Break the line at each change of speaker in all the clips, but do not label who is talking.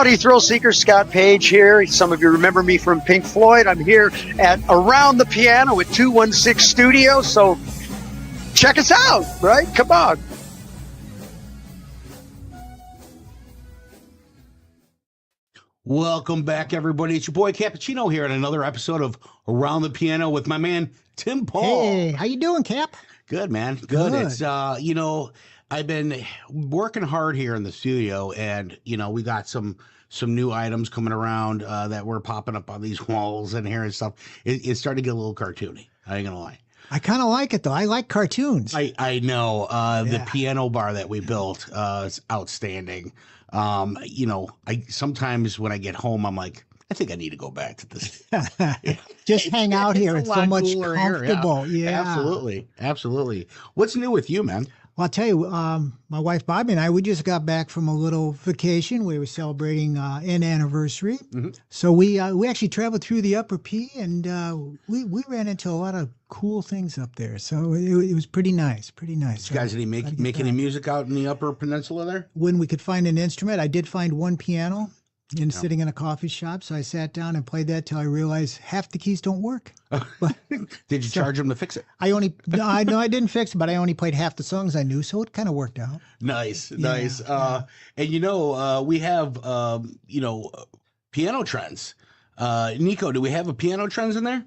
Howdy, Thrill Seeker. Scott Page here. Some of you remember me from Pink Floyd. I'm here at Around the Piano at 216 Studio, so check us out, right? Come on.
Welcome back, everybody. It's your boy Cappuccino here on another episode of Around the Piano with my man Tim Paul.
Hey, how you doing, Cap?
Good, man. Good. It's I've been working hard here in the studio, and we got some new items coming around that were popping up on these walls and here and stuff. It's starting to get a little cartoony. I ain't gonna lie.
I kind of like it though. I like cartoons.
I know. The piano bar that we built is outstanding. I sometimes when I get home, I'm like, I think I need to go back to this.
Just hang out here. It's so much comfortable.
Here. Yeah, absolutely. What's new with you, man?
Well, I'll tell you, my wife Bobby and I, we just got back from a little vacation. We were celebrating an anniversary. Mm-hmm. So we actually traveled through the Upper P, and we ran into a lot of cool things up there. So it was pretty nice. Pretty nice.
Did you guys make any music out in the Upper Peninsula there?
When we could find an instrument, I did find one piano sitting in a coffee shop. So I sat down and played that till I realized half the keys don't work. But,
did you charge them to fix it?
I didn't fix it, but I only played half the songs I knew, so it kind of worked out.
Nice. And we have piano trends. Nico, do we have a piano trends in there?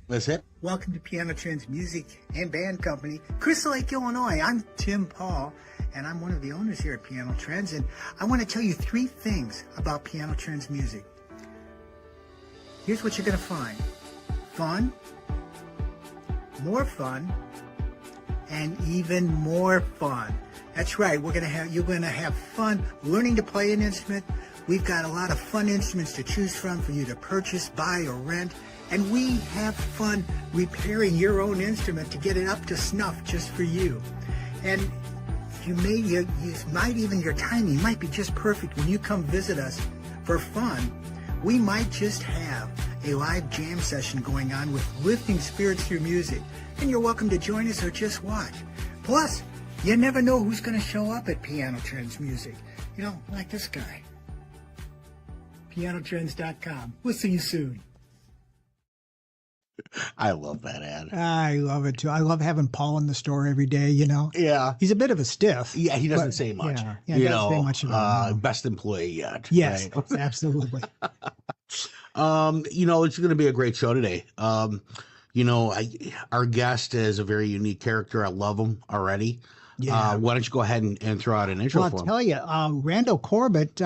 That's it.
Welcome to Piano Trends Music and Band Company, Crystal Lake, Illinois. I'm Tim Paul, and I'm one of the owners here at Piano Trends, and I want to tell you 3 things about Piano Trends Music. Here's what you're going to find. Fun, more fun, and even more fun. That's right, you're going to have fun learning to play an instrument. We've got a lot of fun instruments to choose from for you to purchase, buy, or rent. And we have fun repairing your own instrument to get it up to snuff just for you. And your timing might be just perfect when you come visit us for fun. We might just have a live jam session going on with lifting spirits through music. And you're welcome to join us or just watch. Plus, you never know who's going to show up at Piano Trends Music. Like this guy. PianoTrends.com. We'll see you soon.
I love that ad.
I love it too. I love having Paul in the store every day,
Yeah.
He's a bit of a stiff.
Yeah, he doesn't say much.
Yeah, doesn't say much about him.
Best employee yet.
Yes,
right?
Absolutely.
It's going to be a great show today. Our guest is a very unique character. I love him already. Yeah. Why don't you go ahead and throw out an intro for him?
I'll tell you, Randall Corbit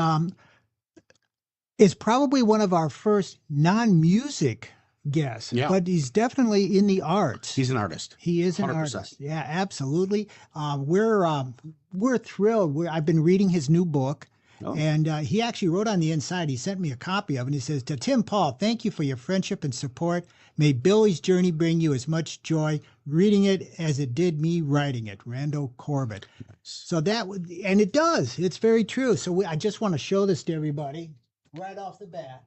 is probably one of our first non-music guess, but he's definitely in the arts.
He's an artist.
He is an
100%.
artist. Yeah, absolutely. We're thrilled. I've been reading his new book, and he actually wrote on the inside. He sent me a copy of it. And he says, "To Tim Paul, thank you for your friendship and support. May Billy's journey bring you as much joy reading it as it did me writing it." Randall Corbit. Nice. So and it does. It's very true. So I just want to show this to everybody right off the bat.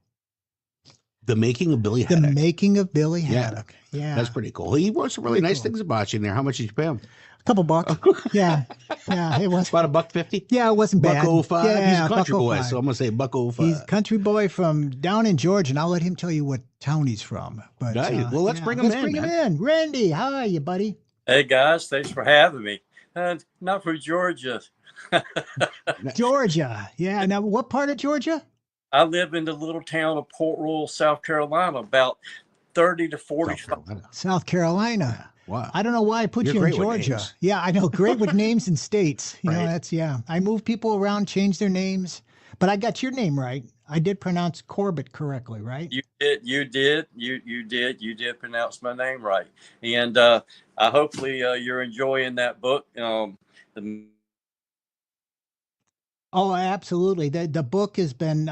The Making of Billy Haddock.
The Making of Billy Haddock. Yeah.
That's pretty cool. He wrote some really nice things about you in there. How much did you pay him?
A couple bucks. Yeah. It was
about $1.50.
Yeah, it wasn't bad.
$1.05.
Yeah,
he's a country boy, so I'm gonna say $1.05.
He's a country boy from down in Georgia, and I'll let him tell you what town he's from. But
let's bring him in.
Randy, how are you, buddy?
Hey guys, thanks for having me. Not from Georgia.
Georgia. Yeah. Now, what part of Georgia?
I live in the little town of Port Royal, South Carolina, about 30 to 40.
South Carolina.
Wow.
I don't know why I put you in Georgia. Yeah, I know. Great with names and states. I move people around, change their names. But I got your name right. I did pronounce Corbett correctly, right?
You did pronounce my name right. And hopefully you're enjoying that book.
Oh, absolutely. The book has been,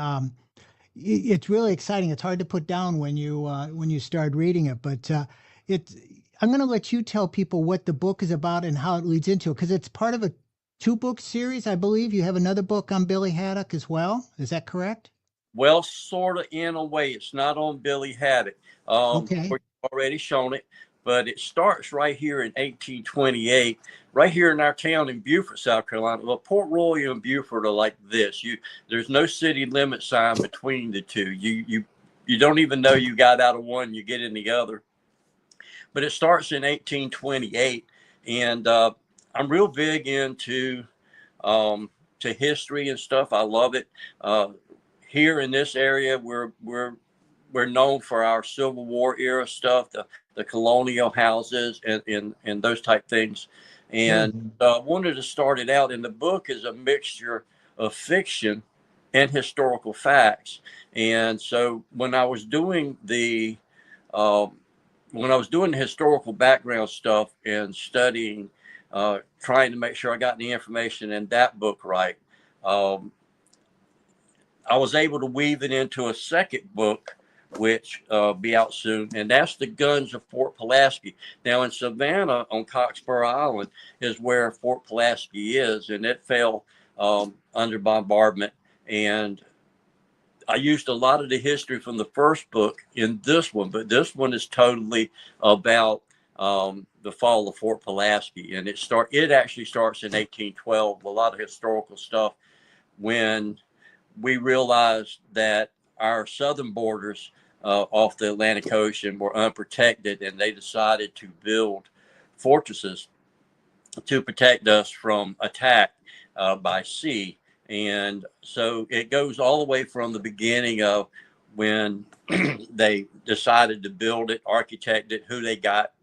it's really exciting. It's hard to put down when you start reading it, but I'm going to let you tell people what the book is about and how it leads into it, because it's part of a 2-book series, I believe. You have another book on Billy Haddock as well. Is that correct?
Well, sort of in a way. It's not on Billy Haddock.
Okay.
We've already shown it, but it starts right here in 1828, right here in our town in Beaufort, South Carolina. Well, Port Royal and Beaufort are like this. There's no city limit sign between the two. You don't even know you got out of one, you get in the other. But it starts in 1828, and I'm real big into to history and stuff. I love it. Here in this area, we're known for our Civil War era stuff, the colonial houses and those type things. And I wanted to start it out. And the book is a mixture of fiction and historical facts. And so when I was doing the historical background stuff and studying, trying to make sure I got the information in that book right, I was able to weave it into a second book, which be out soon, and that's the guns of Fort Pulaski. Now in Savannah on Coxborough Island is where Fort Pulaski is, and it fell under bombardment. And I used a lot of the history from the first book in this one, but this one is totally about the fall of Fort Pulaski, and it actually starts in 1812. A lot of historical stuff when we realized that our southern borders off the Atlantic Ocean were unprotected, and they decided to build fortresses to protect us from attack by sea. And so it goes all the way from the beginning of when they decided to build it, architect it, who they got.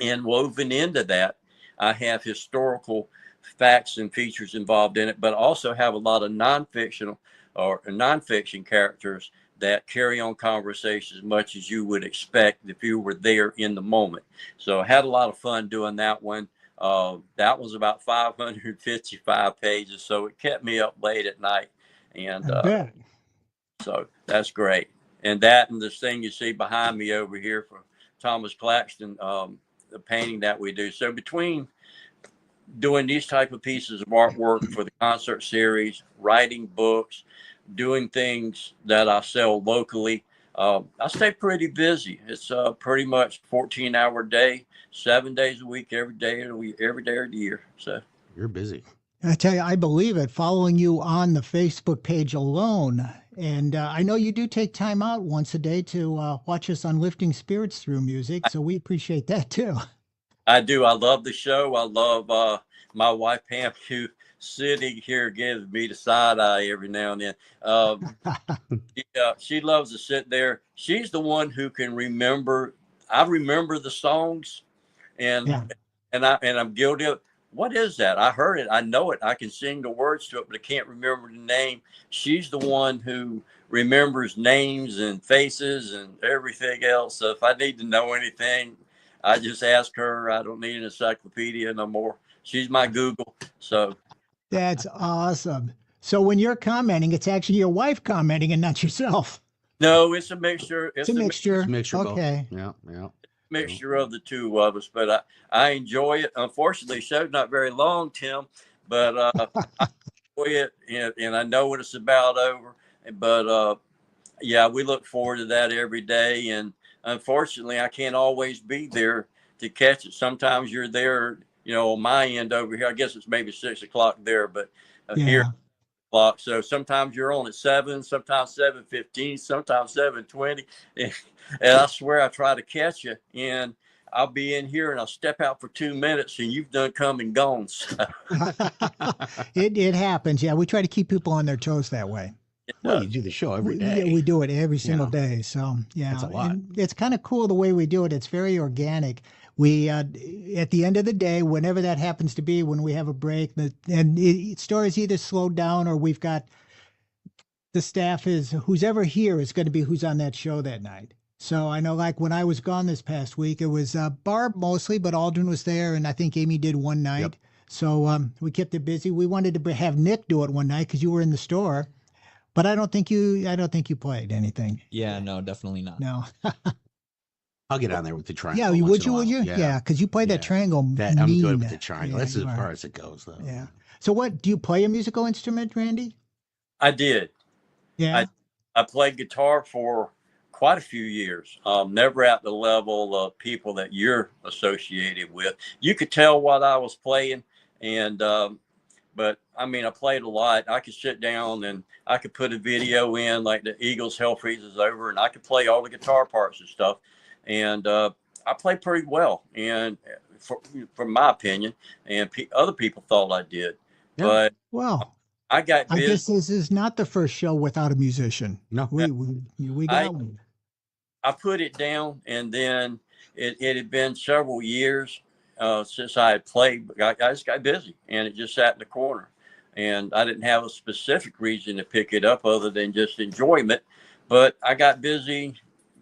And woven into that, I have historical facts and features involved in it, but also have a lot of nonfiction characters that carry on conversations as much as you would expect if you were there in the moment. So I had a lot of fun doing that one. That was about 555 pages, so it kept me up late at night. And so that's great. And that and this thing you see behind me over here for Thomas Claxton, the painting that we do. So between doing these type of pieces of artwork for the concert series, writing books, doing things that I sell locally, I stay pretty busy. It's pretty much 14-hour day, 7 days a week, every day of the year. So
you're busy.
I tell you, I believe it. Following you on the Facebook page alone, and I know you do take time out once a day to watch us on Lifting Spirits Through Music, so we appreciate that too. I
do. I love the show. I love my wife Pam, who sitting here gives me the side eye every now and then. She loves to sit there. She's the one who can remember. I remember the songs, and I'm guilty of. What is that? I heard it. I know it. I can sing the words to it, but I can't remember the name. She's the one who remembers names and faces and everything else. So if I need to know anything, I just ask her. I don't need an encyclopedia no more. She's my Google. So
that's awesome. So when you're commenting, it's actually your wife commenting and not yourself.
No, it's a mixture.
It's a mixture.
Okay. Yeah.
Mixture of the two of us, but I enjoy it. Unfortunately, the show's not very long, Tim, but I enjoy it, and I know what it's about over. But we look forward to that every day. And unfortunately, I can't always be there to catch it. Sometimes you're there, on my end over here. I guess it's maybe 6 o'clock there, but here. So sometimes you're on at 7, sometimes 7:15, sometimes 7:20, and I swear I try to catch you, and I'll be in here and I'll step out for 2 minutes, and you've done come and gone. So.
It happens. Yeah, we try to keep people on their toes that way.
Well, you do the show every day.
Yeah, we do it every single day. So
that's a lot.
And it's kind of cool the way we do it. It's very organic. We, at the end of the day, whenever that happens to be, when we have a break, stories either slowed down or we've got the staff who's ever here is going to be who's on that show that night. So I know, like when I was gone this past week, it was Barb mostly, but Aldrin was there, and I think Amy did one night. Yep. So we kept it busy. We wanted to have Nick do it one night because you were in the store, but I don't think you played anything.
Yeah, no, definitely not.
No.
I'll get on there with the triangle.
Yeah, would you? Yeah, because you played that triangle.
I'm good with the triangle. That's as far as it goes, though.
Yeah. So, do you play a musical instrument, Randy?
I did.
Yeah.
I played guitar for quite a few years. Never at the level of people that you're associated with. You could tell what I was playing, and but I mean, I played a lot. I could sit down and I could put a video in, like the Eagles Hell Freezes Over, and I could play all the guitar parts and stuff. And I played pretty well, and from my opinion, and other people thought I did.
Yeah.
But
Well,
I got
I
busy.
guess this is not the first show without a musician.
No.
We got one.
I put it down, and then it had been several years since I had played. But I just got busy, and it just sat in the corner. And I didn't have a specific reason to pick it up other than just enjoyment. But I got busy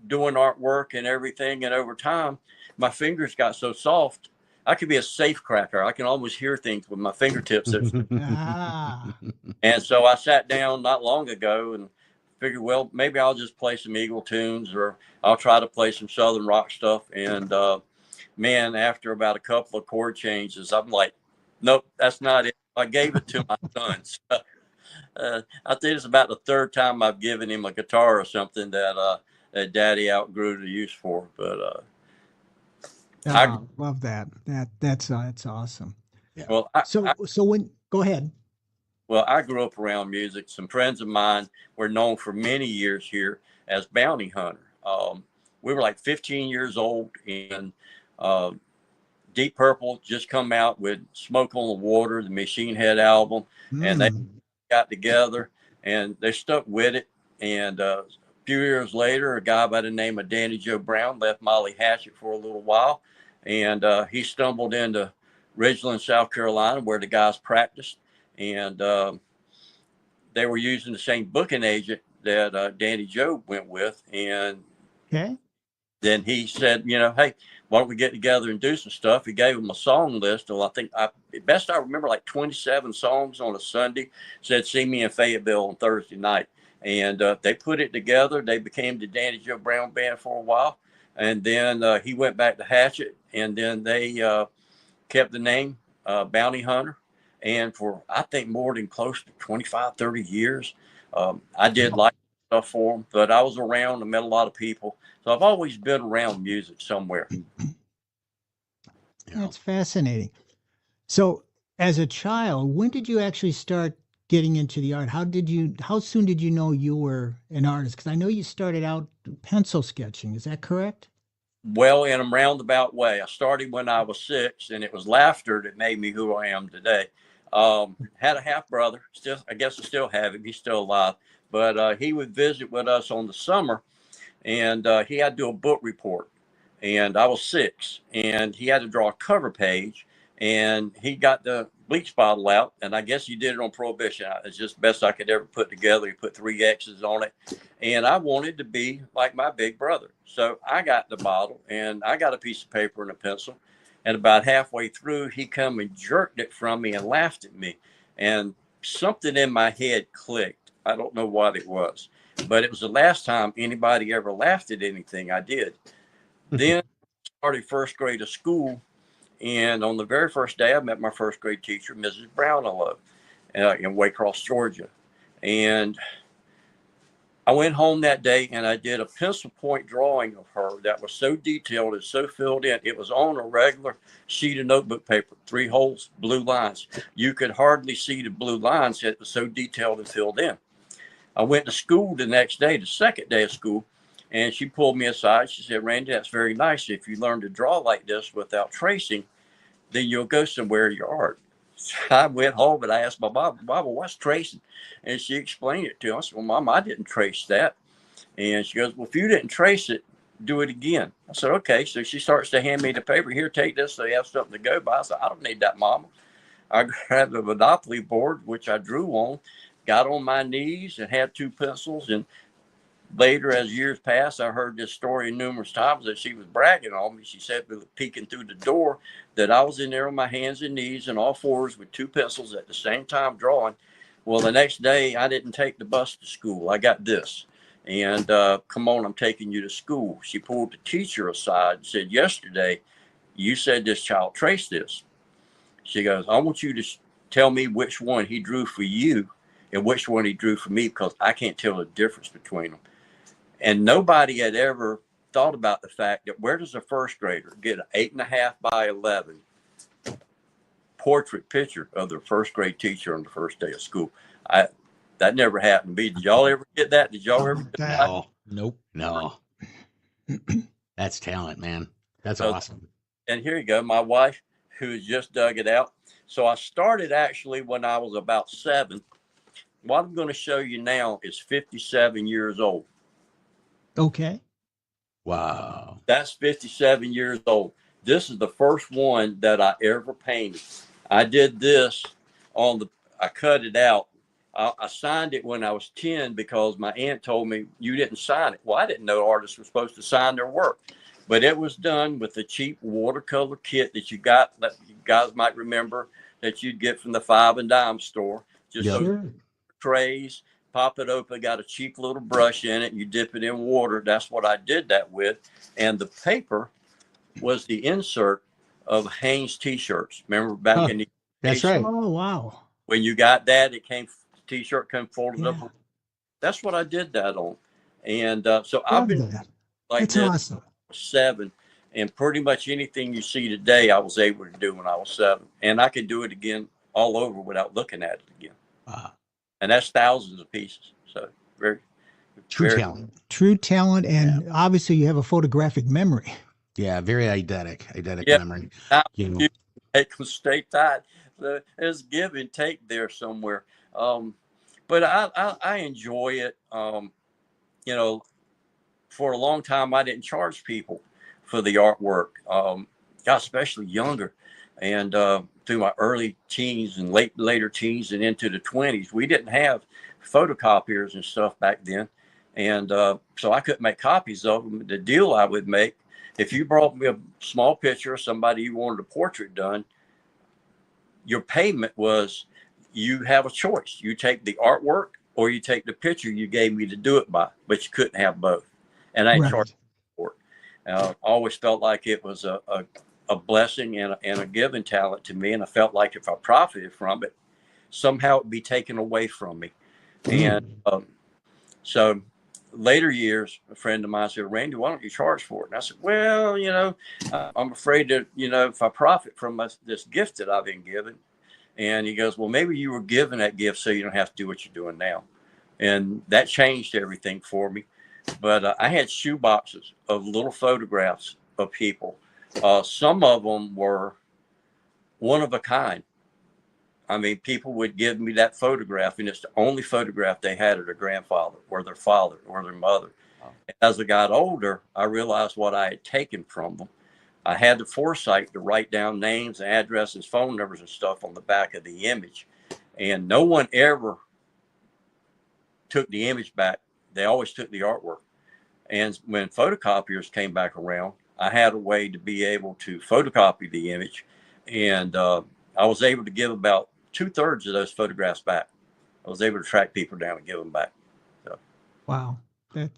doing artwork and everything. And over time, my fingers got so soft, I could be a safe cracker. I can almost hear things with my fingertips.
Ah,
And so I sat down not long ago and figured, well, maybe I'll just play some Eagle tunes, or I'll try to play some Southern rock stuff. And man, after about a couple of chord changes, I'm like, nope, that's not it. I gave it to my sons. I think it's about the third time I've given him a guitar or something that Daddy outgrew the use for. But
I love that. That's awesome.
well,
So when go ahead.
Well, I grew up around music. Some friends of mine were known for many years here as bounty hunter. We were like 15 years old, and Deep Purple just come out with Smoke on the Water, the Machine Head album, and they got together and they stuck with it. And a few years later, a guy by the name of Danny Joe Brown left Molly Hatchet for a little while, and he stumbled into Ridgeland, South Carolina, where the guys practiced. And they were using the same booking agent that Danny Joe went with. And then he said, hey, why don't we get together and do some stuff? He gave them a song list. Well, I think best I remember, like 27 songs on a Sunday. Said, see me in Fayetteville on Thursday night. And they put it together. They became the Danny Joe Brown Band for a while. And then he went back to Hatchet. And then they kept the name Bounty Hunter. And for, I think, more than close to 25, 30 years, I did like stuff for them. But I was around and met a lot of people. So I've always been around music somewhere.
That's fascinating. So as a child, when did you actually start getting into the art? How soon did you know you were an artist? Because I know you started out pencil sketching. Is that correct?
Well, in a roundabout way. I started when I was 6, and it was laughter that made me who I am today. Had a half brother. Still, I guess I still have him. He's still alive. But he would visit with us on the summer, and he had to do a book report. And I was 6, and he had to draw a cover page, and he got the bleach bottle out, and I guess he did it on Prohibition. It's just best I could ever put together. He put 3 X's on it, and I wanted to be like my big brother. So I got the bottle, and I got a piece of paper and a pencil, and about halfway through, he come and jerked it from me and laughed at me, and something in my head clicked. I don't know what it was, but it was the last time anybody ever laughed at anything I did. Then started first grade of school, and on the very first day, I met my first grade teacher, Mrs. Brownlow, in Waycross, Georgia. And I went home that day, and I did a pencil point drawing of her that was so detailed and so filled in. It was on a regular sheet of notebook paper, 3 holes, blue lines. You could hardly see the blue lines. It was so detailed and filled in. I went to school the next day, the second day of school, and she pulled me aside. She said, Randy, that's very nice. If you learn to draw like this without tracing, then you'll go somewhere in your art. So I went home and I asked my mom, Mama, what's tracing? And she explained it to me. I said, well, Mom, I didn't trace that. And she goes, well, if you didn't trace it, do it again. I said, okay. So she starts to hand me the paper. Here, take this so you have something to go by. I said, I don't need that, Mama. I grabbed a Monopoly board, which I drew on, got on my knees and had 2 pencils. And later, as years passed, I heard this story numerous times that she was bragging on me. She said, peeking through the door, that I was in there on my hands and knees and all fours with 2 pencils at the same time drawing. Well, the next day, I didn't take the bus to school. I got this. And come on, I'm taking you to school. She pulled the teacher aside and said, yesterday, you said this child traced this. She goes, I want you to tell me which one he drew for you and which one he drew for me, because I can't tell the difference between them. And nobody had ever thought about the fact that where does a first grader get an 8.5 by 11 portrait picture of their first grade teacher on the first day of school? That never happened to me. Did y'all ever get that? Did y'all ever get that?
No. Nope. No. That's talent, man. That's
So,
awesome.
And here you go, my wife, who just dug it out. So I started actually when I was about 7. What I'm going to show you now is 57 years old.
Okay.
Wow.
That's 57 years old. This is the first one that I ever painted. I did this I cut it out. I signed it when I was 10 because my aunt told me you didn't sign it. Well, I didn't know artists were supposed to sign their work, but it was done with the cheap watercolor kit that you got, that you guys might remember, that you'd get from the 5 and dime store. Just those trays, pop it open, got a cheap little brush in it, and you dip it in water. That's what I did that with. And the paper was the insert of Hanes t-shirts. Remember back in the
That's right.
Oh, wow.
when you got that, t-shirt came folded
Yeah.
up. That's what I did that on. And so I've
Love
been
that.
like
That's
this
awesome.
7, and pretty much anything you see today, I was able to do when I was 7, and I could do it again all over without looking at it again. And that's thousands of pieces. So very
Talent.
True talent, and obviously you have a photographic memory.
Yeah, very eidetic
Yeah.
memory.
Now,
You know.
you make them stay tight. So there's give and take there somewhere. But I enjoy it. For a long time, I didn't charge people for the artwork, especially younger. And through my early teens and later teens and into the 20s, we didn't have photocopiers and stuff back then. And so I couldn't make copies of them. The deal I would make, if you brought me a small picture of somebody you wanted a portrait done, your payment was, you have a choice. You take the artwork or you take the picture you gave me to do it by, but you couldn't have both. And I ain't charged for it. I always felt like it was a blessing and a given talent to me. And I felt like if I profited from it, somehow it'd be taken away from me. And so later years, a friend of mine said, Randy, why don't you charge for it? And I said, well, I'm afraid that, if I profit from this gift that I've been given. And he goes, well, maybe you were given that gift so you don't have to do what you're doing now. And that changed everything for me. But I had shoe boxes of little photographs of people. Some of them were one of a kind. I mean, people would give me that photograph, and it's the only photograph they had of their grandfather or their father or their mother. Oh. As I got older, I realized what I had taken from them. I had the foresight to write down names and addresses, phone numbers and stuff on the back of the image. And no one ever took the image back. They always took the artwork. And when photocopiers came back around, I had a way to be able to photocopy the image. And I was able to give about 2/3 of those photographs back. I was able to track people down and give them back. So.
Wow.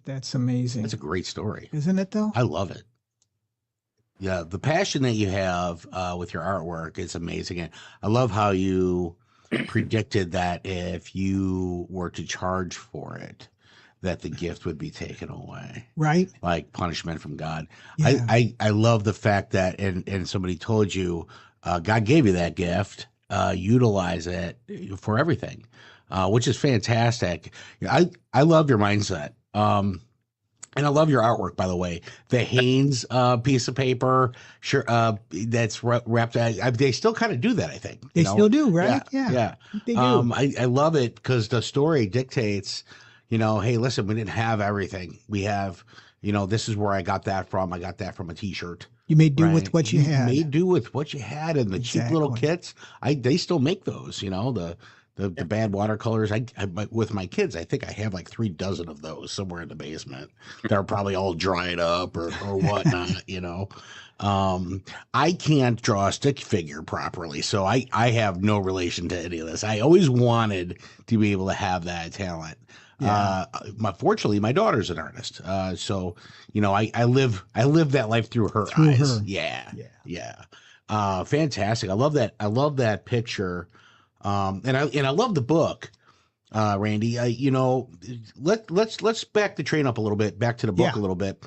That's amazing.
That's a great story.
Isn't it though?
I love it. Yeah, the passion that you have with your artwork is amazing. And I love how you predicted that if you were to charge for it, that the gift would be taken away.
Right.
Like punishment from God.
Yeah.
I love the fact that, and somebody told you, God gave you that gift, utilize it for everything, which is fantastic. I love your mindset. And I love your artwork, by the way. The Hanes piece of paper, sure, that's wrapped. They still kind of do that, I think.
They still do, right?
Yeah.
They do.
I love it because the story dictates, hey, listen, we didn't have everything. We have, this is where I got that from. I got that from a T-shirt.
You made do with what you had.
Made do with what you had, and the cheap little kits. They still make those. The bad watercolors. I with my kids, I think I have like 3 dozen of those somewhere in the basement. They're probably all dried up or whatnot. I can't draw a stick figure properly, so I have no relation to any of this. I always wanted to be able to have that talent. Yeah. Fortunately, my daughter's an artist, so I live that life through her eyes. Yeah. Fantastic. I love that. I love that picture. And I love the book. Randy. Let's back the train up a little bit, back to the book a little bit.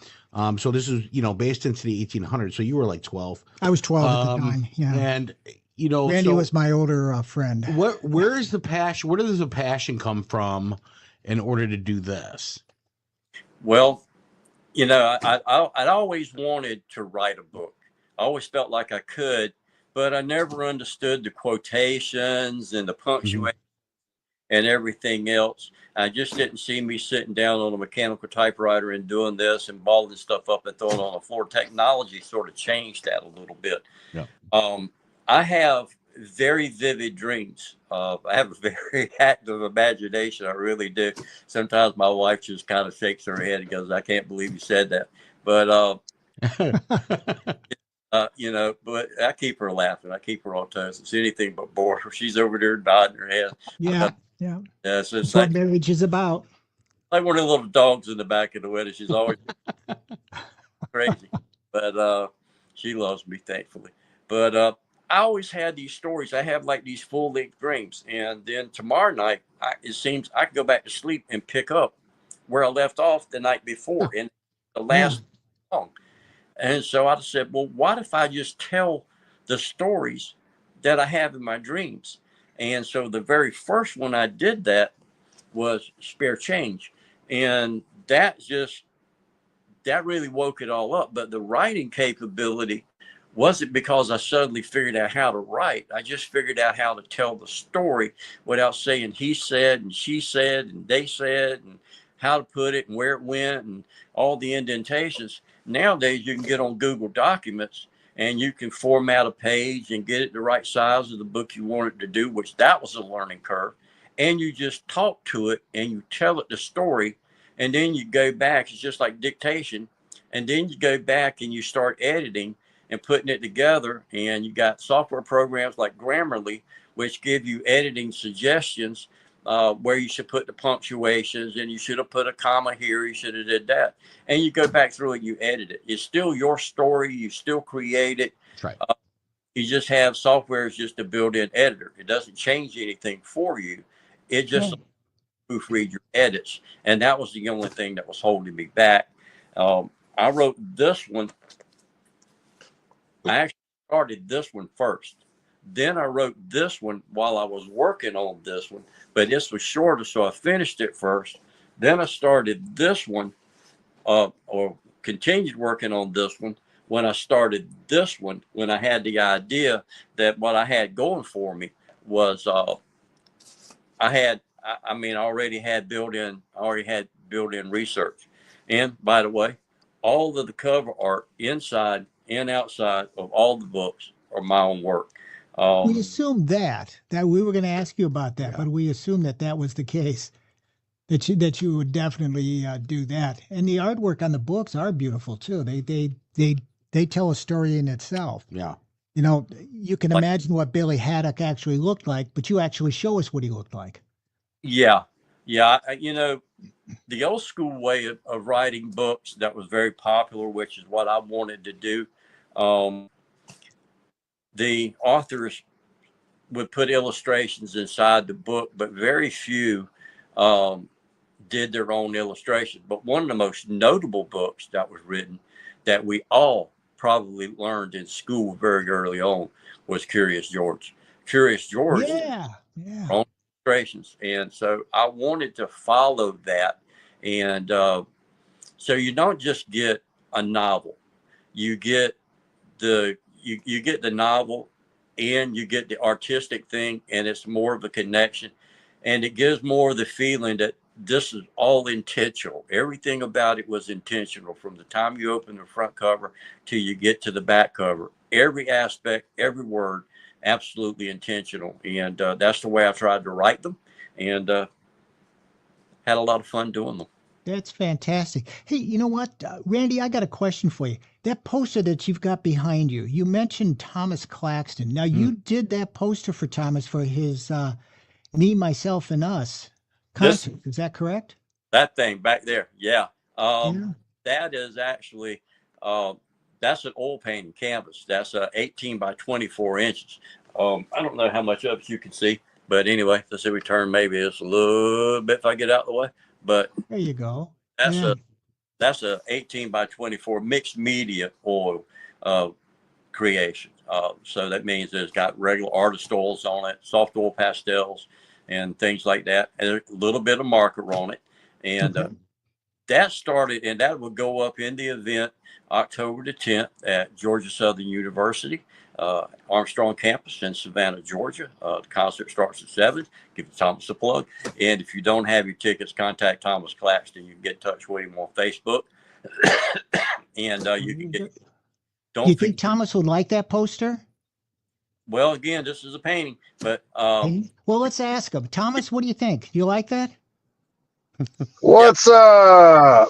So this is, based into the 1800s. So you were like 12.
I was 12 at the time. Yeah.
And,
Randy was my older friend.
Where is the passion? Where does the passion come from in order to do this?
Well, I'd always wanted to write a book. I always felt like I could, but I never understood the quotations and the punctuation and everything else. I just didn't see me sitting down on a mechanical typewriter and doing this and balling stuff up and throwing it on the floor. Technology sort of changed that a little bit.
Yeah.
I have very vivid dreams. I have a very active imagination. I really do. Sometimes my wife just kind of shakes her head and goes, "I can't believe you said that." But, but I keep her laughing. I keep her on toes. It's anything but bored. She's over there nodding her head.
Yeah.
Yeah. So it's
That's what marriage is about.
like one of the little dogs in the back of the window. She's always crazy, but she loves me, thankfully. But I always had these stories. I have like these full-length dreams, and then tomorrow night, it seems I can go back to sleep and pick up where I left off the night before in the last song. And so I said, well, what if I just tell the stories that I have in my dreams? And so the very first one I did that was Spare Change, and that really woke it all up. But the writing capability wasn't because I suddenly figured out how to write. I just figured out how to tell the story without saying he said and she said and they said and how to put it and where it went and all the indentations. Nowadays, you can get on Google Documents and you can format a page and get it the right size of the book you want it to do, which that was a learning curve. And you just talk to it and you tell it the story. And then you go back. It's just like dictation. And then you go back and you start editing and putting it together. And you got software programs like Grammarly, which give you editing suggestions where you should put the punctuations and you should have put a comma here. You should have did that. And you go back through it and you edit it. It's still your story. You still create it.
That's right.
You just have software is just a built-in editor. It doesn't change anything for you. It just proofread your edits. And that was the only thing that was holding me back. I wrote this one. I actually started this one first. Then I wrote this one while I was working on this one, but this was shorter, so I finished it first. Then I started this one, or continued working on this one when I started this one, when I had the idea that what I had going for me was I already had built-in research. And by the way, all of the cover art inside and outside of all the books are my own work.
We assumed that we were going to ask you about that, but we assumed that was the case, that you would definitely do that. And the artwork on the books are beautiful too. They tell a story in itself.
Yeah.
You can imagine what Billy Haddock actually looked like, but you actually show us what he looked like.
Yeah. The old school way of writing books that was very popular, which is what I wanted to do. The authors would put illustrations inside the book, but very few did their own illustrations. But one of the most notable books that was written that we all probably learned in school very early on was Curious George. Curious George.
Yeah.
Own illustrations. And so I wanted to follow that. And so you don't just get a novel. You get you get the novel and you get the artistic thing, and it's more of a connection, and it gives more of the feeling that this is all intentional. Everything about it was intentional from the time you open the front cover till you get to the back cover. Every aspect, every word, absolutely intentional. And that's the way I tried to write them, and had a lot of fun doing them.
That's fantastic. Hey, you know what, Randy, I got a question for you. That poster that you've got behind you, you mentioned Thomas Claxton. Now, you did that poster for Thomas for his Me, Myself, and Us concert. Is that correct?
That thing back there. Yeah. That is actually, that's an oil painting canvas. That's 18 by 24 inches. I don't know how much of it you can see. But anyway, let's see, we turn maybe it's a little bit if I get out of the way. But
There you go.
that's
Yeah.
that's a 18 by 24 mixed media oil creation. So that means it's got regular artist oils on it, soft oil pastels, and things like that, and a little bit of marker on it. And that started, and that will go up in the event October the 10th at Georgia Southern University, Armstrong campus in Savannah, Georgia. The concert starts at 7. Give Thomas a plug. And if you don't have your tickets, contact Thomas Claxton. You can get in touch with him on Facebook. And you can get.
Do you think Thomas would like that poster?
Well, again, this is a painting, but
Well, let's ask him. Thomas, what do you think? Do you like that?
What's up?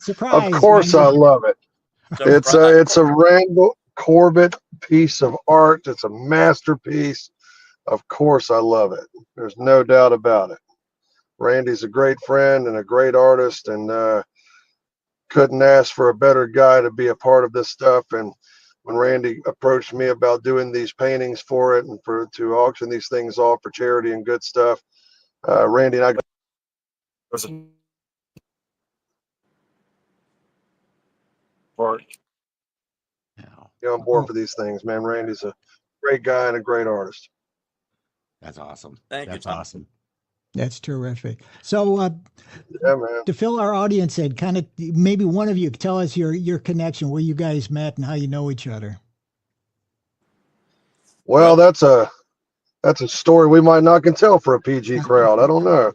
Surprise!
Of course, I love it. It's a Randall Corbit piece of art. It's a masterpiece. Of course, I love it. There's no doubt about it. Randy's a great friend and a great artist, and couldn't ask for a better guy to be a part of this stuff. And when Randy approached me about doing these paintings for it and to auction these things off for charity and good stuff, Randy and I get on board for these things, man. Randy's a great guy and a great artist.
That's awesome.
That's
awesome.
That's terrific. So,
yeah, man.
To fill our audience in, kind of maybe one of you tell us your connection, where you guys met and how you know each other.
Well, that's a story we might not can tell for a PG crowd. I don't know.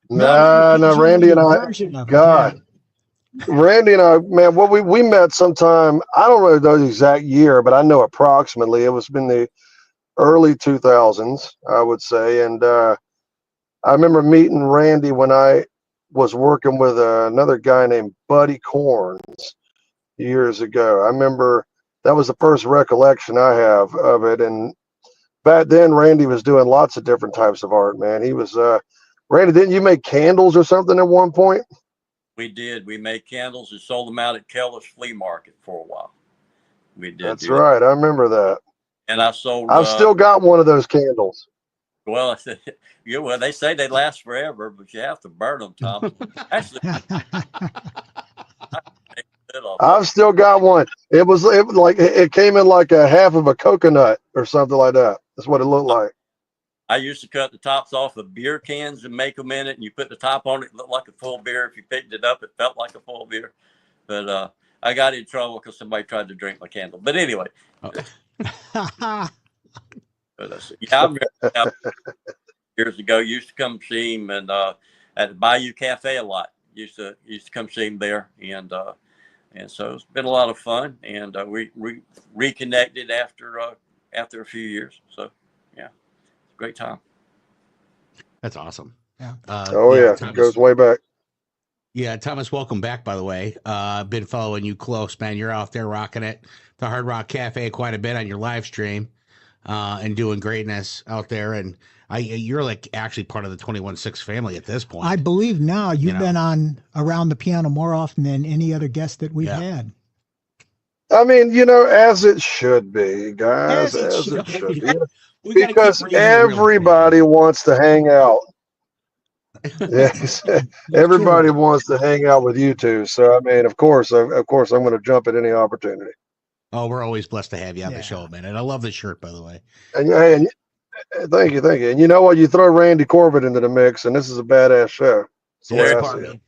No, Randy and I, God, Randy and I, man, we met sometime, I don't know the exact year, but I know approximately. It was in the early 2000s, I would say. And I remember meeting Randy when I was working with another guy named Buddy Corns years ago. I remember that was the first recollection I have of it. And back then, Randy was doing lots of different types of art, man. He was, Randy, didn't you make candles or something at one point?
We did. We made candles and sold them out at Keller's Flea Market for a while. We did.
That's right. I remember that.
And I sold.
I've still got one of those candles.
Well, yeah. Well, they say they last forever, but you have to burn them, Tom. Actually,
I've still got one. It came in like a half of a coconut or something like that. That's what it looked like.
I used to cut the tops off of beer cans and make them in it, and you put the top on it. It looked like a full beer. If you picked it up, it felt like a full beer. But I got in trouble because somebody tried to drink my candle. But anyway. I remember years ago, used to come see him and at the Bayou Cafe a lot. Used to come see him there, and so it's been a lot of fun. And we reconnected after a few years. So yeah, great time.
That's awesome.
Yeah.
Thomas, it goes way back.
Yeah, Thomas, welcome back, by the way. Been following you close, man. You're out there rocking it, the Hard Rock Cafe, quite a bit on your live stream, and doing greatness out there. And you're like actually part of the 21-6 family at this point.
I believe now you've been on Around the Piano more often than any other guest that we've had.
I mean, as it should be, guys, as it should be. Because everybody wants to hang out. Yes, everybody wants to hang out with you two. So I mean, of course, I'm going to jump at any opportunity.
Oh, we're always blessed to have you on the show, man. And I love the shirt, by the way.
And thank you. And you know what? You throw Randy Corbit into the mix, and this is a badass show.
So it's a party.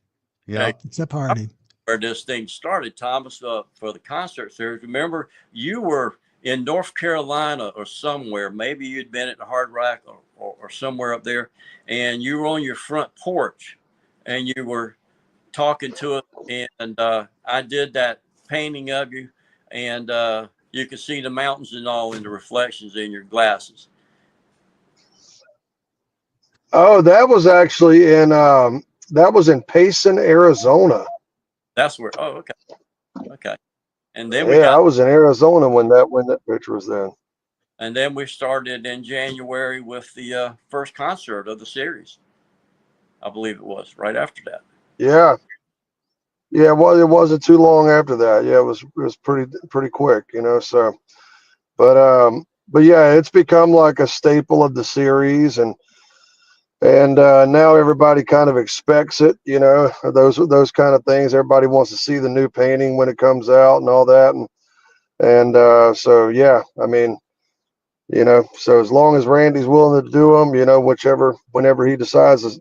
Yeah, it's a party.
Where this thing started, Thomas, for the concert series. Remember, you were in North Carolina or somewhere. Maybe you'd been at the Hard Rock or somewhere up there, and you were on your front porch, and you were talking to us, and I did that painting of you, and you could see the mountains and all in the reflections in your glasses.
Oh, that was actually in Payson, Arizona.
That's where. Oh, okay. And then
I was in Arizona when that picture was there.
And then we started in January with the first concert of the series. I believe it was right after that.
Yeah. Yeah, well, it wasn't too long after that. Yeah, it was pretty quick, you know. So, but yeah, it's become like a staple of the series, and now everybody kind of expects it, you know. Those kind of things. Everybody wants to see the new painting when it comes out and all that, and so yeah, I mean, you know, so as long as Randy's willing to do them, you know, whenever he decides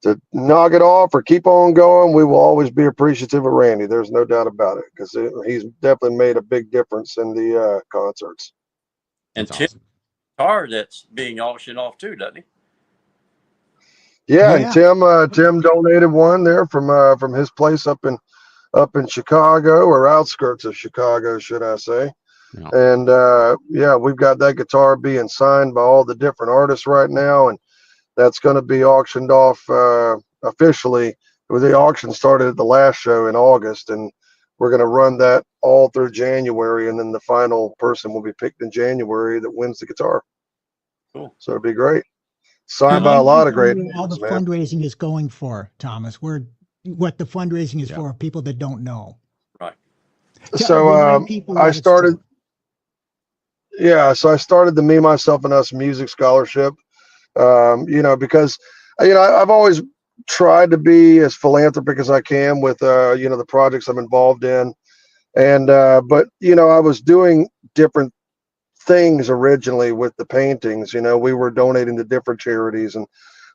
to knock it off or keep on going, we will always be appreciative of Randy. There's no doubt about it, because he's definitely made a big difference in the concerts.
And
That's
Tim
awesome.
car that's being auctioned off too, doesn't he?
Yeah, and
Yeah.
Tim donated one there from his place up in Chicago, or outskirts of Chicago, should I say.
Yeah.
And yeah, we've got that guitar being signed by all the different artists right now, and that's going to be auctioned off officially. The auction started at the last show in August, and we're going to run that all through January, and then the final person will be picked in January that wins the guitar.
Cool.
So it'll be great. Signed by a
Remind
lot of great
people all the
names, man.
fundraising is going for, Thomas. What the fundraising is
Yeah.
for people that don't know.
Right.
So
Remind people
I
what it's
started.
for.
Yeah, so I started the Me, Myself, and Us Music Scholarship. You know, because you know I've always tried to be as philanthropic as I can with you know, the projects I'm involved in, and but you know, I was doing different things originally with the paintings. You know, we were donating to different charities and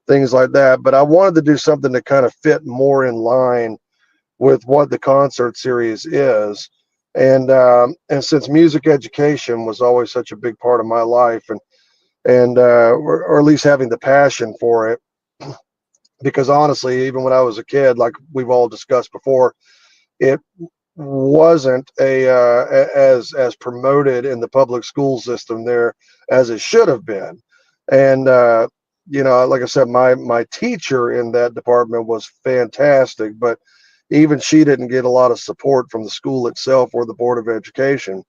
things like that, but I wanted to do something that kind of fit more in line with what the concert series is. And since music education was always such a big part of my life, and or at least having the passion for it, because honestly, even when I was a kid, like we've all discussed before, it wasn't as promoted in the public school system there as it should have been. And you know, like I said, my teacher in that department was fantastic, but even she didn't get a lot of support from the school itself or the Board of Education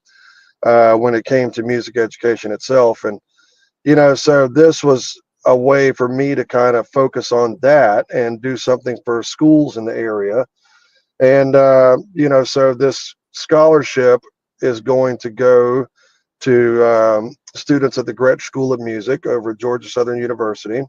when it came to music education itself. And you know, so this was a way for me to kind of focus on that and do something for schools in the area. And you know, so this scholarship is going to go to students at the Gretsch School of Music over at Georgia Southern University,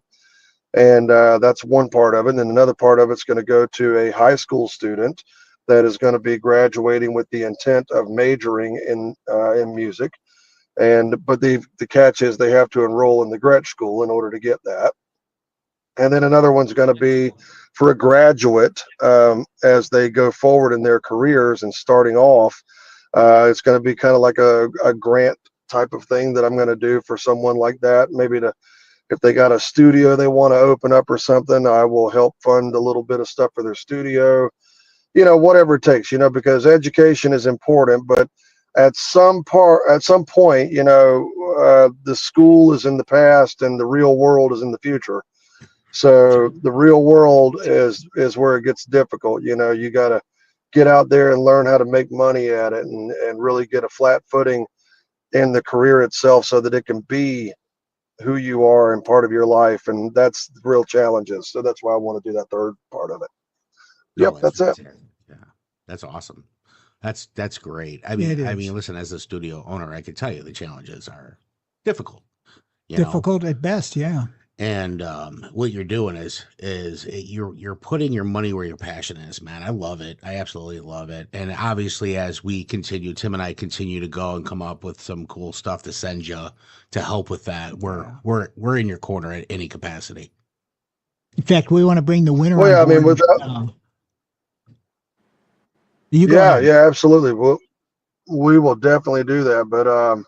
and that's one part of it. And then another part of it's going to go to a high school student that is going to be graduating with the intent of majoring in music. But the catch is they have to enroll in the Gretsch School in order to get that. And then another one's going to be for a graduate as they go forward in their careers and starting off. It's going to be kind of like a grant type of thing that I'm going to do for someone like that. Maybe if they got a studio they want to open up or something, I will help fund a little bit of stuff for their studio. You know, whatever it takes, you know, because education is important, but at some point, you know, the school is in the past and the real world is in the future. So the real world is where it gets difficult. You know, you got to get out there and learn how to make money at it, and really get a flat footing in the career itself so that it can be who you are and part of your life. And that's the real challenges. So that's why I want to do that third part of it. Yep,
No,
that's it.
Yeah, that's awesome. That's great. I mean,
It is.
listen, as a studio owner, I can tell you the challenges are difficult. You know?
Difficult at best, yeah.
And what you're doing is you're putting your money where your passion is, man. I love it. I absolutely love it. And obviously, as we continue, Tim and I continue to go and come up with some cool stuff to send you to help with that, we're in your corner at any capacity.
In fact, we want to bring the winner
Well, yeah, I
on
mean,
board.
without
You go
yeah,
ahead.
yeah, absolutely. We will definitely do that.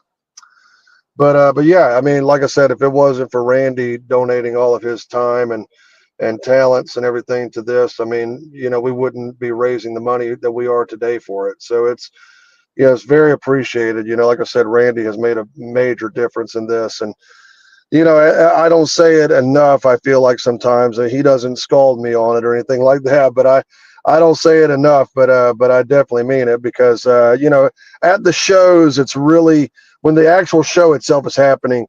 But yeah, I mean, like I said, if it wasn't for Randy donating all of his time and talents and everything to this, I mean, you know, we wouldn't be raising the money that we are today for it. So it's, you know, it's very appreciated. You know, like I said, Randy has made a major difference in this. And you know, I don't say it enough. I feel like sometimes he doesn't scold me on it or anything like that, but I don't say it enough, but I definitely mean it, because you know, at the shows, it's really, when the actual show itself is happening,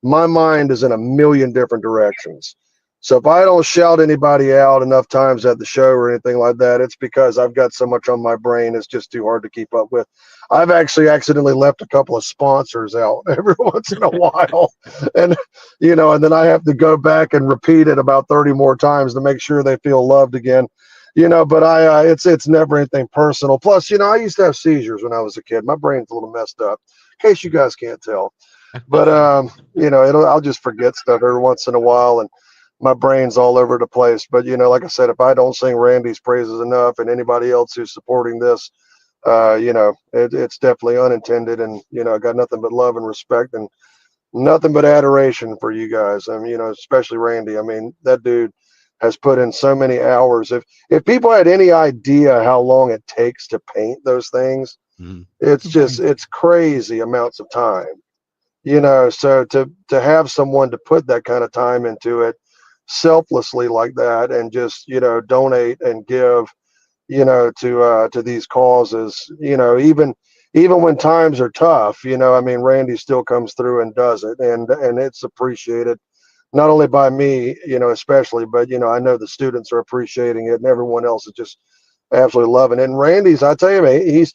my mind is in a million different directions. So if I don't shout anybody out enough times at the show or anything like that, it's because I've got so much on my brain. It's just too hard to keep up with. I've actually accidentally left a couple of sponsors out every once in a while. And, and then I have to go back and repeat it about 30 more times to make sure they feel loved again. But it's never anything personal. Plus, I used to have seizures when I was a kid. My brain's a little messed up, in case you guys can't tell. But, I'll just forget stuff every once in a while. And my brain's all over the place. But, like I said, if I don't sing Randy's praises enough and anybody else who's supporting this, it's definitely unintended. And, I got nothing but love and respect and nothing but adoration for you guys. I mean, especially Randy. I mean, that dude has put in so many hours. If people had any idea how long it takes to paint those things, it's crazy amounts of time, so to have someone to put that kind of time into it selflessly like that and just, donate and give, to these causes, even when times are tough, I mean, Randy still comes through and does it, and it's appreciated not only by me, especially, but, I know the students are appreciating it and everyone else is just absolutely loving it. And Randy's, I tell you, man, he's,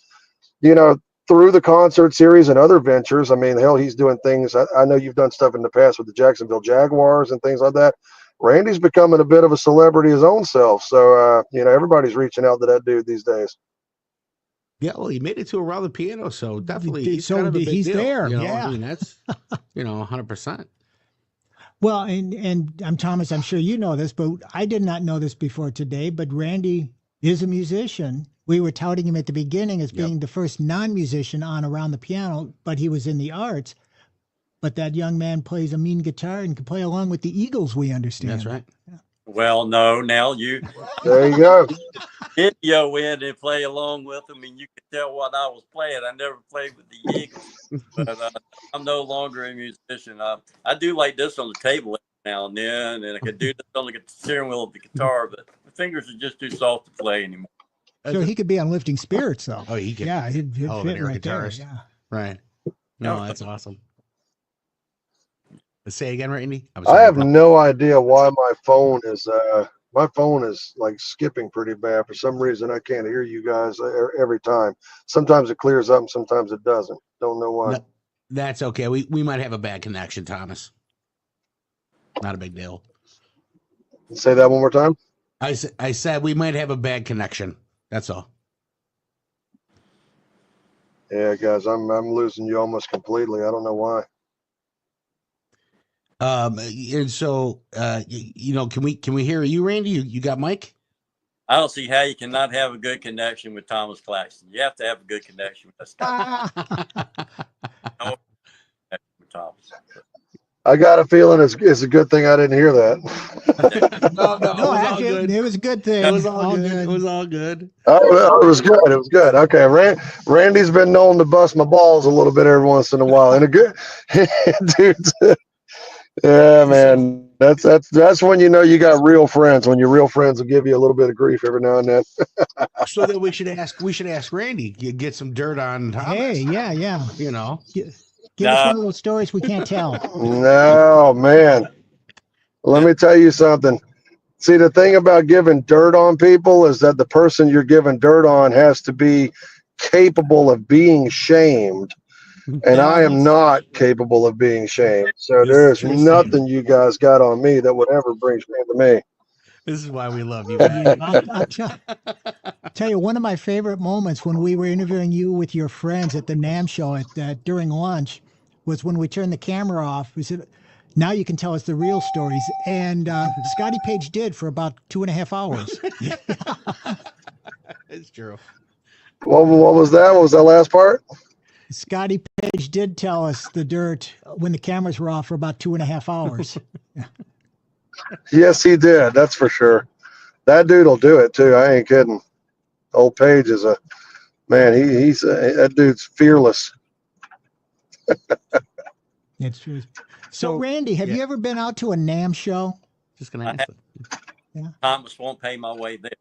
through the concert series and other ventures, I mean, hell, he's doing things. I know you've done stuff in the past with the Jacksonville Jaguars and things like that. Randy's becoming a bit of a celebrity his own self. So, everybody's reaching out to that dude these days.
Yeah, well, he made it to Around the Piano, so definitely
he's
kind of a big
he's
deal,
there.
I mean, that's 100%.
Well, and I'm Thomas. I'm sure you know this, but I did not know this before today. But Randy is a musician. We were touting him at the beginning as being the first non-musician on Around the Piano, but he was in the arts. But that young man plays a mean guitar and can play along with the Eagles, we understand.
That's right.
Yeah.
Well, no, now
There you go.
Video in and play along with them, and you could tell what I was playing. I never played with the Eagles, but I'm no longer a musician. I do like this on the table every now and then, and I could do this on the steering wheel of the guitar, but my fingers are just too soft to play anymore.
So he could be on Lifting Spirits, though.
Oh, he could.
Yeah, he'd fit right there.
Guitarist.
Yeah.
Right. No, that's awesome. Say again, Randy.
I have no idea why my phone is like skipping pretty bad. For some reason, I can't hear you guys every time. Sometimes it clears up and sometimes it doesn't. Don't know why.
No, that's okay. We might have a bad connection, Thomas. Not a big deal.
Say that one more time.
I said we might have a bad connection. That's all.
Yeah, guys, I'm losing you almost completely. I don't know why.
And so, can we hear you, Randy? You got Mike?
I don't see how you cannot have a good connection with Thomas Claxton. You have to have a good connection with us. Thomas.
I got a feeling it's a good thing I didn't hear that.
No, actually, it was a good thing.
It was all good. It was all good.
Oh, it was good. It was good. Okay, Randy's been known to bust my balls a little bit every once in a while, and a good dude. Yeah, man, that's when you know you got real friends. When your real friends will give you a little bit of grief every now and then.
So then we should ask Randy, get some dirt on Thomas.
Hey, yeah. Give us one of those stories we can't tell.
No, man. Let me tell you something. See, the thing about giving dirt on people is that the person you're giving dirt on has to be capable of being shamed. And I am not capable of being shamed. So there's nothing you guys got on me that would ever bring shame to me.
This is why we love you.
I'll tell you, one of my favorite moments when we were interviewing you with your friends at the NAMM show during lunch was when we turned the camera off. We said, now you can tell us the real stories. And Scotty Page did for about 2.5 hours.
It's true.
What was that? What was that last part?
Scotty Page did tell us the dirt when the cameras were off for about 2.5 hours.
Yes, he did. That's for sure. That dude will do it too. I ain't kidding. Old Page is a man. That dude's fearless.
It's true. So Randy, have you ever been out to a NAMM show?
Just gonna ask it.
Yeah.
Thomas won't pay my way there.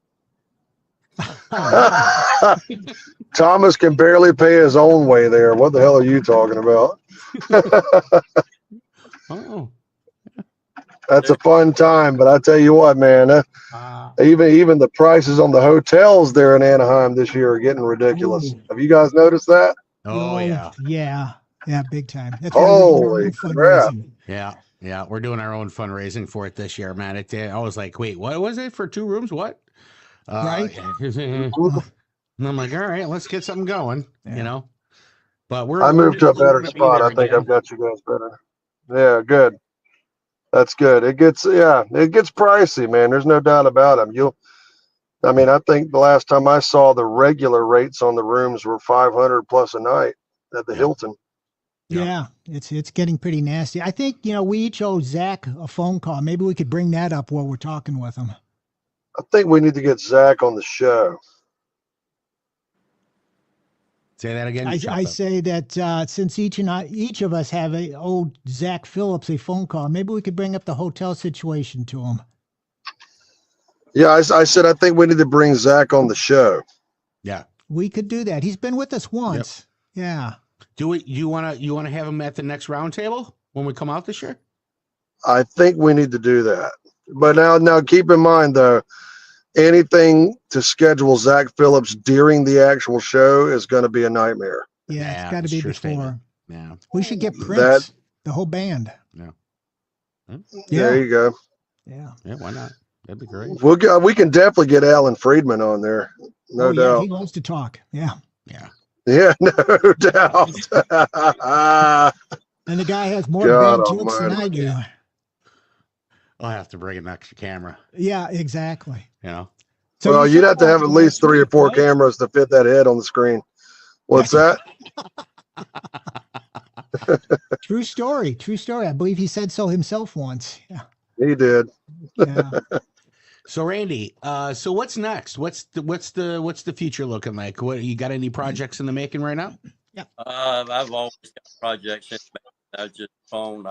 Thomas can barely pay his own way there. What the hell are you talking about?
Oh.
That's a fun time. But I tell you what, man, even the prices on the hotels there in Anaheim this year are getting ridiculous.
Ooh.
Have you guys noticed that?
Oh yeah.
Yeah, big time. That's why we're doing our
Holy
own
crap!
fundraising.
Yeah. We're doing our own fundraising for it this year, man. I was like, wait, what was it for 2 rooms? What?
Right?
And I'm like, all right, let's get something going, you know. But
I moved to a
we're
better
gonna be
spot.
there
I think
again.
I've got you guys better. Yeah, good. That's good. It gets pricey, man. There's no doubt about it. I think the last time I saw the regular rates on the rooms were 500 plus a night at the Hilton.
Yeah, it's getting pretty nasty. I think, we each owe Zach a phone call. Maybe we could bring that up while we're talking with him.
I think we need to get Zach on the show.
Say that again.
I say that since each of us have owed Zach Phillips a phone call, maybe we could bring up the hotel situation to him.
Yeah, I said I think we need to bring Zach on the show.
Yeah,
we could do that. He's been with us once. Yep. Yeah.
You want to have him at the next roundtable when we come out this year?
I think we need to do that. But now keep in mind though, anything to schedule Zach Phillips during the actual show is going to be a nightmare.
Yeah, it's got to be before.
Statement. Yeah,
we should get Prince, the whole band.
Yeah.
There you go.
Yeah,
why not? That'd be great.
We can definitely get Alan Friedman on there. No doubt.
He loves to talk. Yeah,
no doubt.
And the guy has more bad jokes than I do.
I'll have to bring an extra camera.
Yeah, exactly.
So you'd have to have at least 3 or 4 cameras to fit that head on the screen. What's that?
True story. I believe he said so himself once. Yeah.
He did.
Yeah.
So Randy, so what's next? What's the future looking like? What you got any projects in the making right now?
Yeah.
I've always got projects in the making. I just phone.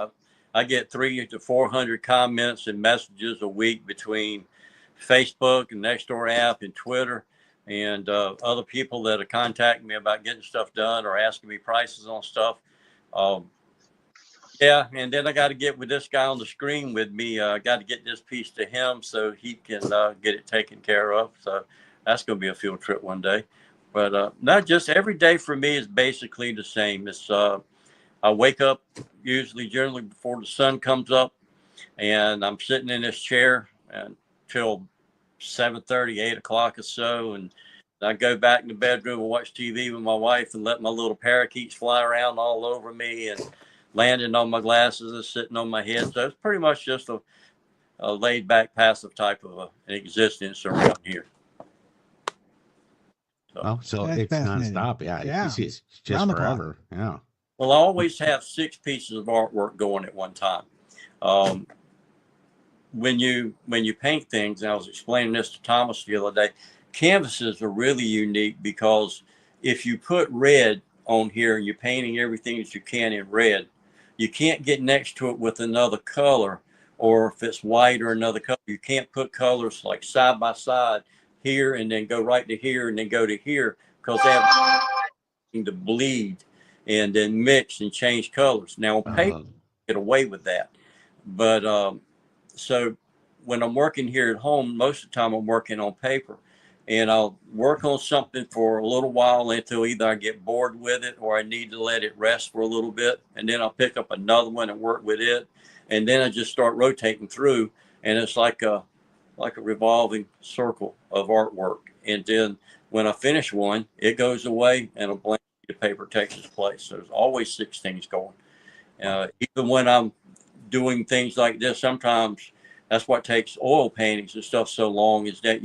I get 300 to 400 comments and messages a week between Facebook and Nextdoor app and Twitter and other people that are contacting me about getting stuff done or asking me prices on stuff. And then I got to get with this guy on the screen with me. I got to get this piece to him so he can get it taken care of. So that's going to be a field trip one day. But not just every day for me is basically the same. It's I wake up generally before the sun comes up, and I'm sitting in this chair until 7:30, 8 o'clock or so, and I go back in the bedroom and watch TV with my wife and let my little parakeets fly around all over me and landing on my glasses and sitting on my head. So it's pretty much just a laid back, passive type of an existence around here.
So it's nonstop. Yeah. It's just forever. Yeah.
Well, I always have 6 pieces of artwork going at one time. When you paint things, and I was explaining this to Thomas the other day, canvases are really unique because if you put red on here and you're painting everything that you can in red, you can't get next to it with another color, or if it's white or another color, you can't put colors like side by side here and then go right to here and then go to here because they have to bleed and then mix and change colors. Now on paper, you get away with that. But so when I'm working here at home, most of the time I'm working on paper, and I'll work on something for a little while until either I get bored with it or I need to let it rest for a little bit. And then I'll pick up another one and work with it. And then I just start rotating through, and it's like a revolving circle of artwork. And then when I finish one, it goes away and a blank sheet of paper takes its place. So there's always 6 things going. Even when I'm doing things like this, sometimes that's what takes oil paintings and stuff so long, is that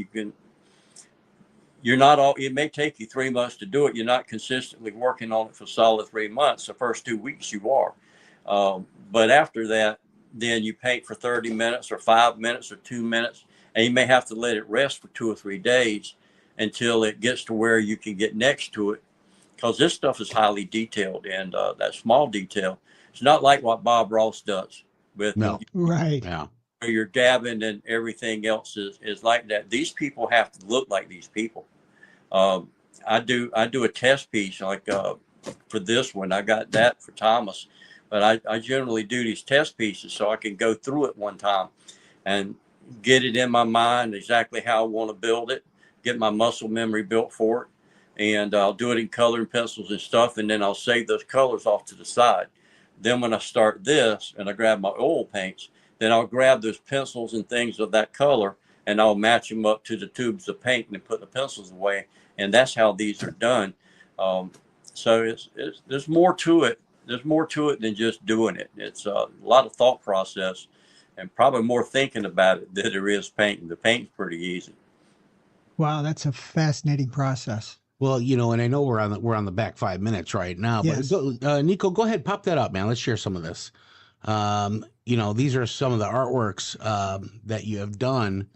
it may take you 3 months to do it. You're not consistently working on it for solid 3 months. The first 2 weeks you are. But after that, then you paint for 30 minutes or 5 minutes or 2 minutes, and you may have to let it rest for 2 or 3 days until it gets to where you can get next to it. Because this stuff is highly detailed, and that small detail, it's not like what Bob Ross does with
right.
Yeah.
Where you're dabbing and everything else is like that. These people have to look like these people. I do a test piece like for this one. I got that for Thomas, but I generally do these test pieces so I can go through it one time and get it in my mind exactly how I want to build it, get my muscle memory built for it. And I'll do it in coloring pencils and stuff, and then I'll save those colors off to the side. Then when I start this and I grab my oil paints, then I'll grab those pencils and things of that color and I'll match them up to the tubes of paint and put the pencils away. And that's how these are done. So there's more to it. There's more to it than just doing it. It's a lot of thought process and probably more thinking about it than there is painting. The paint's pretty easy.
Wow, that's a fascinating process.
Well, you know, and I know we're on the back 5 minutes right now,
Yes.
but Nico, go ahead, pop that up, man. Let's share some of this. You know, these are some of the artworks that you have done,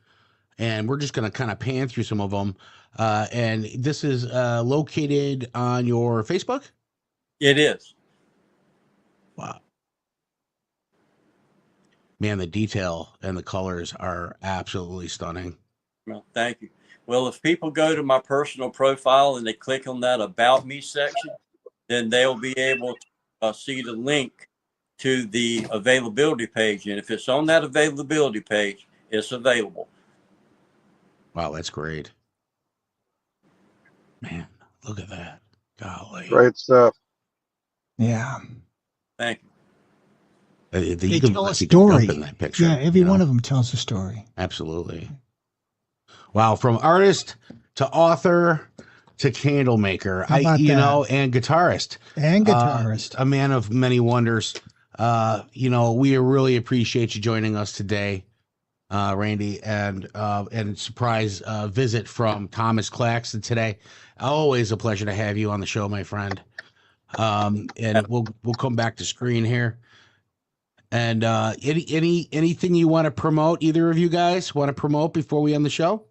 and we're just going to kind of pan through some of them. And this is located on your Facebook?
It is.
Wow. Man, the detail and the colors are absolutely stunning.
Well, thank you. Well, if people go to my personal profile and they click on that About Me section, then they'll be able to see the link to the availability page. And if it's on that availability page, it's available.
Wow, that's great. Man, look at that. Golly.
Great stuff.
Yeah.
Thank you.
They tell a story.
In that picture,
yeah, every one of them tells a story.
Absolutely. Wow, from artist to author to candle maker, and guitarist.
And guitarist.
A man of many wonders. We really appreciate you joining us today, Randy, and surprise visit from Thomas Claxton today. Always a pleasure to have you on the show, my friend. And we'll come back to screen here. And anything you want to promote? Either of you guys want to promote before we end the show?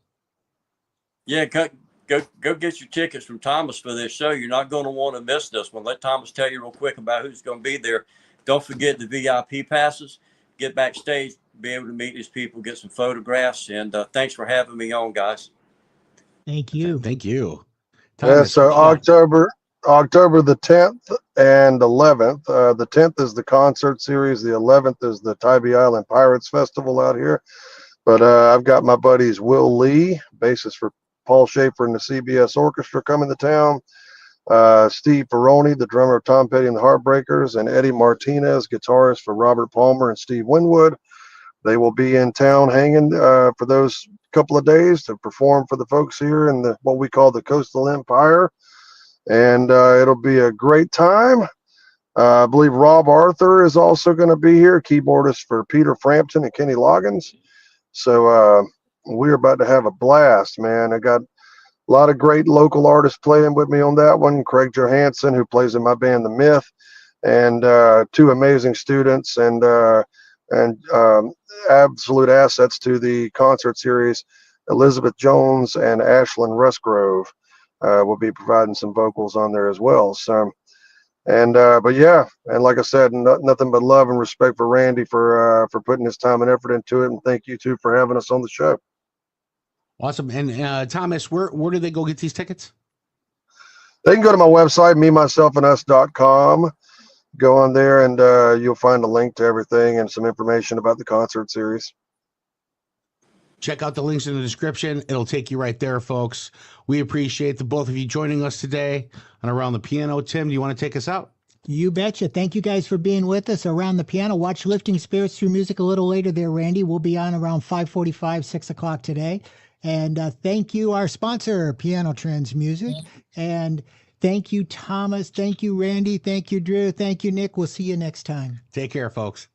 Yeah, go get your tickets from Thomas for this show. You're not going to want to miss this one. Let Thomas tell you real quick about who's going to be there. Don't forget the VIP passes. Get backstage, be able to meet these people, get some photographs, and thanks for having me on, guys.
Thank you.
Thank you.
Thomas, so October the 10th and 11th. The 10th is the concert series. The 11th is the Tybee Island Pirates Festival out here. But I've got my buddies Will Lee, bassist for Paul Schaefer and the CBS Orchestra, coming to town. Steve Ferroni, the drummer of Tom Petty and the Heartbreakers, and Eddie Martinez, guitarist for Robert Palmer and Steve Winwood. They will be in town hanging for those couple of days to perform for the folks here in what we call the Coastal Empire. And it'll be a great time. I believe Rob Arthur is also going to be here, keyboardist for Peter Frampton and Kenny Loggins. So we're about to have a blast, man. I got a lot of great local artists playing with me on that one. Craig Johansson, who plays in my band, The Myth, and two amazing students and absolute assets to the concert series, Elizabeth Jones and Ashlyn Rusgrove. Will be providing some vocals on there as well. So, but yeah, and like I said, nothing but love and respect for Randy for putting his time and effort into it, and thank you too for having us on the show.
Awesome. And Thomas, where do they go get these tickets?
They can go to my website, memyselfanus.com. Go on there and you'll find a link to everything and some information about the concert series.
Check out the links in the description. It'll take you right there, folks. We appreciate the both of you joining us today on Around the Piano. Tim, do you want to take us out?
You betcha. Thank you guys for being with us around the piano. Watch Lifting Spirits Through Music a little later there, Randy. We'll be on around 5:45, 6 o'clock today. And thank you, our sponsor, Piano Trends Music. And thank you, Thomas. Thank you, Randy. Thank you, Drew. Thank you, Nick. We'll see you next time.
Take care, folks.